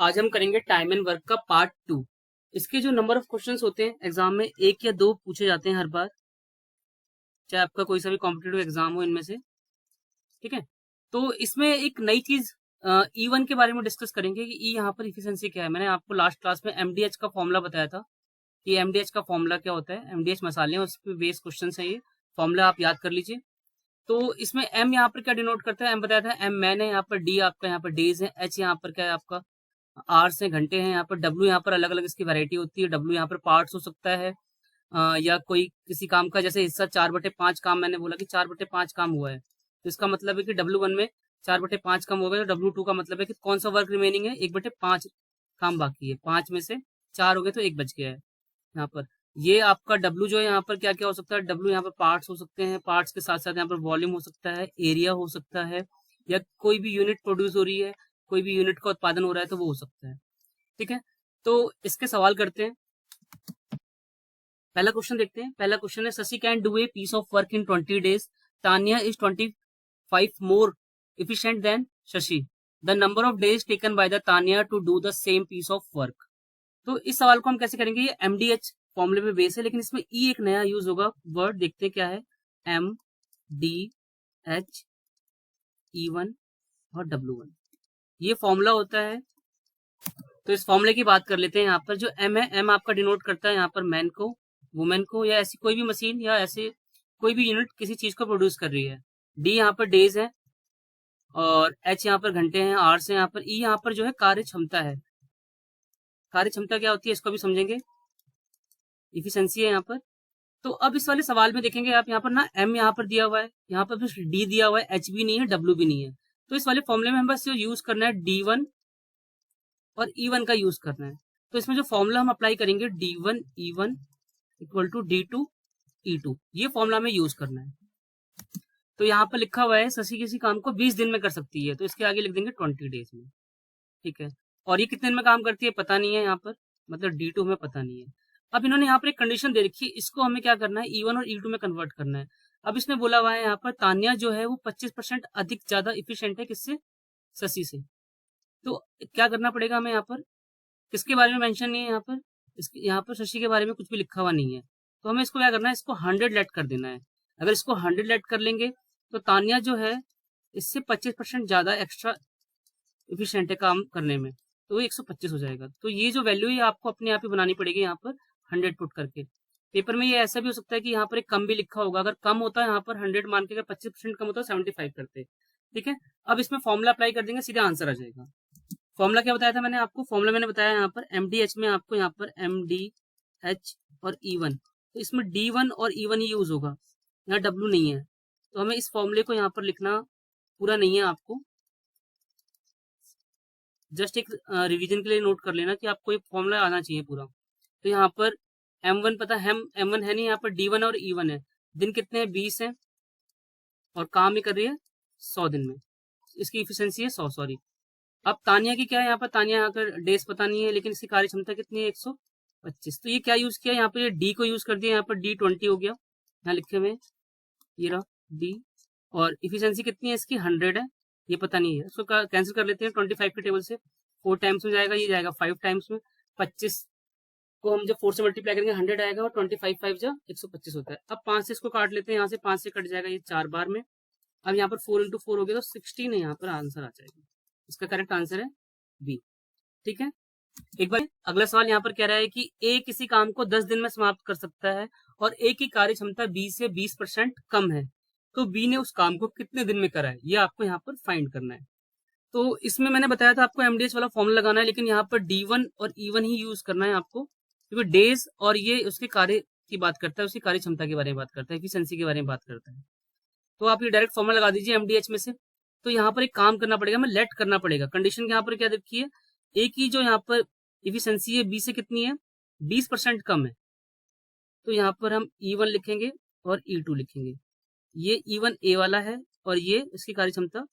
आज हम करेंगे टाइम एंड वर्क का पार्ट 2। इसके जो नंबर ऑफ क्वेश्चंस होते हैं एग्जाम में, एक या दो पूछे जाते हैं हर बार, चाहे आपका कोई सा भी कॉम्पिटेटिव एग्जाम हो इनमें से। ठीक है, तो इसमें एक नई चीज E1 के बारे में डिस्कस करेंगे कि ई यहाँ पर इफिशिएंसी क्या है। मैंने आपको लास्ट क्लास में एमडीएच का फॉर्मूला बताया था कि एमडीएच का फॉर्मूला क्या होता है। एमडीएच मसाले हैं, उस पर बेस्ड क्वेश्चन है, ये फॉर्मूला आप याद कर लीजिए। तो इसमें एम यहाँ पर क्या डिनोट करता है, एम बताया था, एम मैन है यहाँ पर, डी आपका यहाँ पर डेज है, एच यहाँ पर क्या है आपका आवर्स हैं, घंटे हैं यहाँ पर, डब्ल्यू यहाँ पर अलग अलग इसकी वैरायटी होती है, डब्ल्यू यहाँ पर पार्ट्स हो सकता है, या कोई किसी काम का जैसे हिस्सा 4/5 काम, मैंने बोला कि 4/5 काम हुआ है, तो इसका मतलब है कि W1 में 4/5 काम हो गया, तो W2 का मतलब है कि कौन सा वर्क रिमेनिंग है, 1/5 काम बाकी है, 5 में से 4 हो गए तो 1 बच गया है यहाँ पर। ये आपका W जो है यहाँ पर क्या क्या हो सकता है, W यहाँ पर पार्ट्स हो सकते हैं, पार्ट्स के साथ साथ यहाँ पर वॉल्यूम हो सकता है, एरिया हो सकता है, या कोई भी यूनिट प्रोड्यूस हो रही है, कोई भी यूनिट का उत्पादन हो रहा है तो वो हो सकता है। ठीक है, तो इसके सवाल करते हैं। पहला क्वेश्चन देखते हैं। पहला क्वेश्चन है, Shashi can do a piece of work in 20 days, Tania is 25 more efficient than Shashi, the number of days taken by the Tania to do the same piece of work. तो इस सवाल को हम कैसे करेंगे, ये एमडीएच फॉर्मूले पे बेस है, लेकिन इसमें ई एक नया यूज होगा वर्ड, देखते हैं क्या है, एम डी एच E1 और W1, ये फॉर्मूला होता है। तो इस फॉर्मूले की बात कर लेते हैं। यहाँ पर जो एम है, एम आपका डिनोट करता है यहाँ पर मैन को, वुमेन को, या ऐसी कोई भी मशीन या ऐसे कोई भी यूनिट किसी चीज को प्रोड्यूस कर रही है। डी यहाँ पर डेज है, और एच यहाँ पर घंटे हैं, आवर्स है यहाँ पर, ई यहाँ पर जो है कार्य क्षमता है। कार्य क्षमता क्या होती है इसको भी समझेंगे, इफिशिएंसी है यहाँ पर। तो अब इस वाले सवाल में देखेंगे आप, यहाँ पर ना एम यहाँ पर दिया हुआ है, यहाँ पर बस डी दिया हुआ है, एच भी नहीं है, डब्ल्यू भी नहीं है। तो इस वाले फॉर्मूले में हम बस यूज करना है D1 और E1 का यूज करना है। तो इसमें जो फॉर्मूला हम अप्लाई करेंगे, D1 E1 equal to D2 E2, ये फॉर्मूला में यूज करना है। तो यहाँ पर लिखा हुआ है शशि किसी काम को 20 दिन में कर सकती है, तो इसके आगे लिख देंगे 20 डेज में। ठीक है, और ये कितने दिन में काम करती है पता नहीं है यहाँ पर, मतलब D2 में पता नहीं है। अब इन्होंने यहाँ पर एक कंडीशन दे रखी है, इसको हमें क्या करना है, E1 और E2 में कन्वर्ट करना है। अब इसने बोला हुआ है यहाँ पर तानिया जो है वो 25% अधिक ज्यादा इफिशियंट है, किससे, शशि से। तो क्या करना पड़ेगा हमें, यहाँ पर किसके बारे में मेंशन नहीं है, यहाँ पर यहाँ पर शशि के बारे में कुछ भी लिखा हुआ नहीं है। तो हमें इसको क्या करना है, इसको 100 लेट कर देना है। अगर इसको 100 लेट कर लेंगे तो तानिया जो है इससे 25% ज्यादा एक्स्ट्रा इफिशियंट है काम करने में, तो वो 125 हो जाएगा। तो ये जो वैल्यू है आपको अपने आप ही बनानी पड़ेगी यहाँ पर 100 पुट करके। पेपर में ये ऐसा भी हो सकता है कि यहाँ पर एक कम भी लिखा होगा, अगर कम होता है यहाँ पर 100 मान के, अगर 25% कम होता है 75 करते। ठीक है, अब इसमें फॉर्मूला अप्लाई कर देंगे, सीधा आंसर आ जाएगा। फॉर्मूला क्या बताया था मैंने आपको, फॉर्मूला मैंने बताया यहाँ पर एमडीएच में आपको, यहाँ पर MDH और E1, तो इसमें D1 और E1 ही यूज होगा, यहाँ W नहीं है। तो हमें इस फॉर्मूले को यहाँ पर लिखना पूरा नहीं है, आपको जस्ट एक रिवीजन के लिए नोट कर लेना कि आपको ये फॉर्मूला आना चाहिए पूरा। तो यहाँ पर M1 पता है, M1 है नहीं, यहाँ पर D1 और E1 है। दिन कितने हैं, 20 है, और काम ही कर रही है 100 दिन में, इसकी इफिशियंसी है 100, सॉरी। अब तानिया की क्या है, यहाँ पर तानिया यहाँ पर डेज पता नहीं है, लेकिन इसकी कार्य क्षमता कितनी है, 125। तो ये क्या यूज किया, यहाँ पर डी को यूज कर दिया, यहाँ पर D20 हो गया, यहाँ लिखे हुए ये रहा डी, और इफिशियंसी कितनी है इसकी, 100 है, ये पता नहीं है, इसको कैंसिल कर लेते हैं 25 के टेबल से। 4 टाइम्स में जाएगा, ये जाएगा 5 टाइम्स में, 25 को हम जब 4 से मल्टीप्लाई करेंगे 100 आएगा, और 25 5 जा 125 होता है। अब 5 से इसको काट लेते हैं, यहाँ से 5 से कट जाएगा ये 4 बार में। अब यहाँ पर 4 × 4 हो गया, तो 16 है, यहाँ पर आंसर आ जाएगा। इसका करेक्ट आंसर है बी। ठीक है, एक बार अगला सवाल यहाँ पर कह रहा है कि ए किसी काम को 10 दिन में समाप्त कर सकता है और ए की कार्य क्षमता बी से 20% कम है, तो बी ने उस काम को कितने दिन में करा है, ये आपको यहाँ पर फाइंड करना है। तो इसमें मैंने बताया था आपको एमडीएच वाला फॉर्मूला लगाना है, लेकिन यहाँ पर D1 और E1 ही यूज करना है आपको, क्योंकि डेज और ये उसके कार्य की बात करता है, उसकी कार्य क्षमता के बारे में बात करता है, एफिशिएंसी के बारे में बात करता है। तो आप ये डायरेक्ट फॉर्मूला लगा दीजिए एमडीएच में से। तो यहाँ पर एक काम करना पड़ेगा, हमें लेट करना पड़ेगा। कंडीशन यहाँ पर क्या देखी है, ए की जो यहाँ पर इफिशियंसी है बी से कितनी है, 20% कम है, तो यहाँ पर हम E1 लिखेंगे और E2 लिखेंगे। ये E1 ए वाला है, और ये इसकी कार्य क्षमता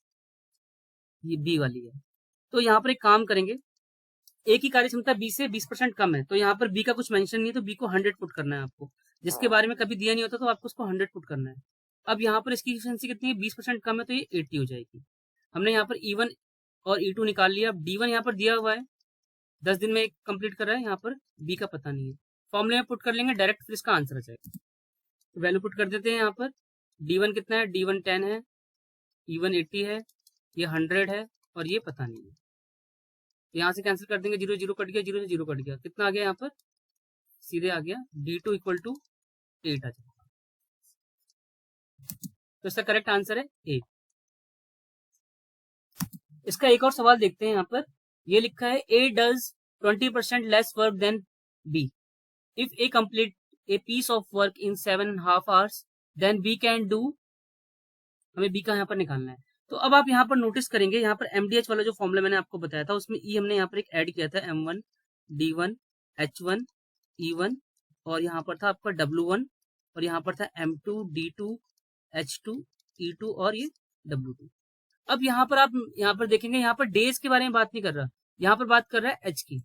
ये बी वाली है। तो यहाँ पर एक काम करेंगे, ए की कार्य क्षमता बी से 20% कम है, तो यहाँ पर बी का कुछ मेंशन नहीं है, तो बी को 100 पुट करना है आपको, जिसके बारे में कभी दिया नहीं होता तो आपको उसको 100 पुट करना है। अब यहाँ पर इसकी एफिशिएंसी कितनी है, 20% कम है, तो ये 80 हो जाएगी। हमने यहाँ पर E1 और E2 निकाल लिया। अब D1 यहाँ पर दिया हुआ है, 10 दिन में कंप्लीट कर रहा है, यहाँ पर बी का पता नहीं है। फॉर्मूले में पुट कर लेंगे डायरेक्ट, फिर इसका आंसर आ जाएगा। वैल्यू पुट कर देते हैं यहाँ पर। D1 कितना है, D1 10 है, E1 80 है, ये 100 है और ये पता नहीं है। यहाँ से कैंसिल कर देंगे, 0 0 कट गया, 0 से 0 कट गया, कितना आ गया यहाँ पर, सीधे आ गया D2 इक्वल टू 8 आ जाएगा। तो इसका करेक्ट आंसर है 8। इसका एक और सवाल देखते हैं। यहाँ पर ये लिखा है A does 20% less work than B. If A complete a piece of work in 7.5 hours, then B can do, हमें B का यहाँ पर निकालना है। तो अब आप यहाँ पर नोटिस करेंगे, यहाँ पर MDH वाला जो फॉर्मूला मैंने आपको बताया था उसमें E हमने यहाँ पर एक ऐड किया था, M1 D1 H1 E1, और यहाँ पर था आपका W1, और यहाँ पर था M2 D2 H2 E2 और ये W2। अब यहाँ पर आप यहाँ पर देखेंगे, यहाँ पर डेज के बारे में बात नहीं कर रहा, यहाँ पर बात कर रहा है एच की।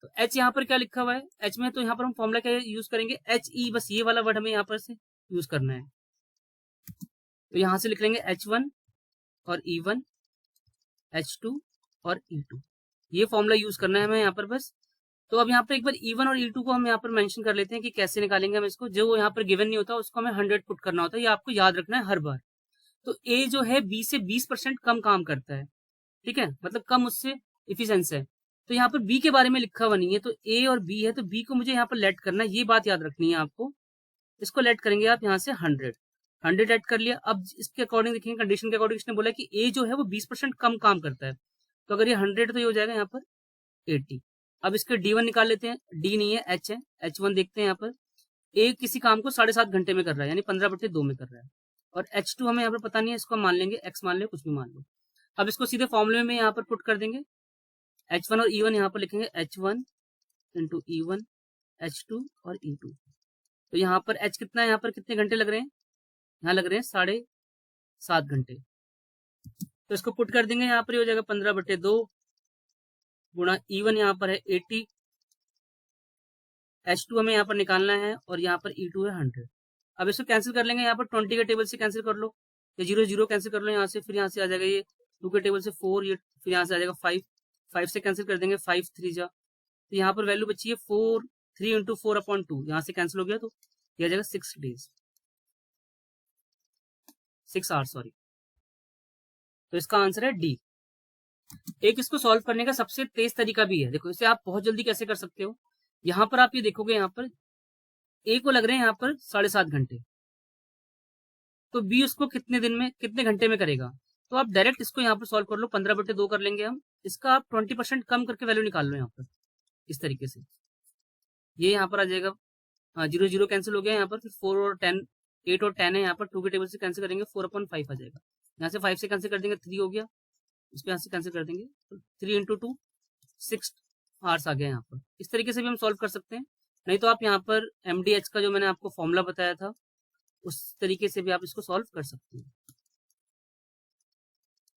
तो एच यहाँ पर क्या लिखा हुआ है एच में, तो यहाँ पर हम फॉर्मूला क्या यूज करेंगे, एच ई, बस ये वाला वर्ड हमें यहाँ पर से यूज करना है। तो यहाँ से लिख लेंगे H1 और E1 H2 और E2, ये फॉर्मूला यूज करना है हमें यहाँ पर बस। तो अब यहाँ पर एक बार E1 और E2 को हम यहाँ पर मेंशन कर लेते हैं कि कैसे निकालेंगे हम इसको। जो यहाँ पर गिवन नहीं होता उसको हमें 100 पुट करना होता है, ये आपको याद रखना है हर बार। तो A जो है B से 20% कम काम करता है, ठीक है, मतलब कम उससे इफिशिएंस है। तो यहाँ पर B के बारे में लिखा हुआ नहीं है, तो A और B है, तो B को मुझे यहाँ पर लेट करना है, ये बात याद रखनी है आपको। इसको लेट करेंगे आप यहाँ से 100 ऐड कर लिया। अब इसके अकॉर्डिंग देखेंगे, कंडीशन के अकॉर्डिंग इसने बोला कि A जो है वो 20% कम काम करता है, तो अगर ये 100 तो ये हो जाएगा यहाँ पर 80। अब इसके D1 निकाल लेते हैं, D नहीं है H है, H1 देखते हैं यहाँ पर। A किसी काम को 7.5 घंटे में कर रहा है, यानी 15/2 में कर रहा है, और H2 हमें यहाँ पर पता नहीं है, इसको मान लेंगे X मान लो, कुछ भी मान लो। अब इसको सीधे फॉर्मूले में यहाँ पर पुट कर देंगे, H1 और E1 यहाँ पर लिखेंगे H1 इंटू E1 H2 और E2। तो यहाँ पर H कितना है, यहाँ पर कितने घंटे लग रहे हैं, यहाँ लग रहे हैं 7.5 घंटे। तो इसको पुट कर देंगे, यहाँ पर हो जाएगा 15/2 गुणा E1 यहाँ पर है 80, H2 हमें यहाँ पर निकालना है, और यहाँ पर E2 है 100। अब इसको कैंसिल कर लेंगे, यहाँ पर 20 के टेबल से कैंसिल कर लो, ये 0 0 कैंसिल कर लो यहाँ से, फिर यहाँ से आ जाएगा ये 2 के टेबल से 4, ये फिर यहाँ से आ जाएगा 5, 5 से कैंसिल कर देंगे, 5 3 जा, तो यहाँ पर वैल्यू बची है 4, 3 इंटू 4/2, यहाँ से कैंसिल हो गया, तो ये आ जाएगा 6 डेज, 6 आवर्स सॉरी। तो इसका आंसर है डी। एक इसको सॉल्व करने का सबसे तेज तरीका भी है, देखो इसे आप बहुत जल्दी कैसे कर सकते हो। यहाँ पर आप ये देखोगे, यहाँ पर ए को लग रहे हैं यहाँ पर 7.5 घंटे, तो बी उसको कितने दिन में, कितने घंटे में करेगा। तो आप डायरेक्ट इसको यहाँ पर सॉल्व कर लो, 15/2 कर लेंगे हम, इसका आप 20% कम करके वैल्यू निकाल लो यहाँ पर इस तरीके से। ये यहाँ पर आ जाएगा 0 0 कैंसिल हो गया यहाँ पर, फिर 4 और 10, 8 और 10 है यहाँ पर, 2 के टेबल से कैंसिल करेंगे, 4/5 आ जाएगा, यहाँ से 5 से कैंसिल कर देंगे, 3 हो गया, इसको यहाँ से कैंसिल कर देंगे, तो 3 इंटू 2 6 आवर्स आ गया यहाँ पर। इस तरीके से भी हम सॉल्व कर सकते हैं, नहीं तो आप यहाँ पर MDH का जो मैंने आपको फॉर्मूला बताया था उस तरीके से भी आप इसको सॉल्व कर सकते हैं।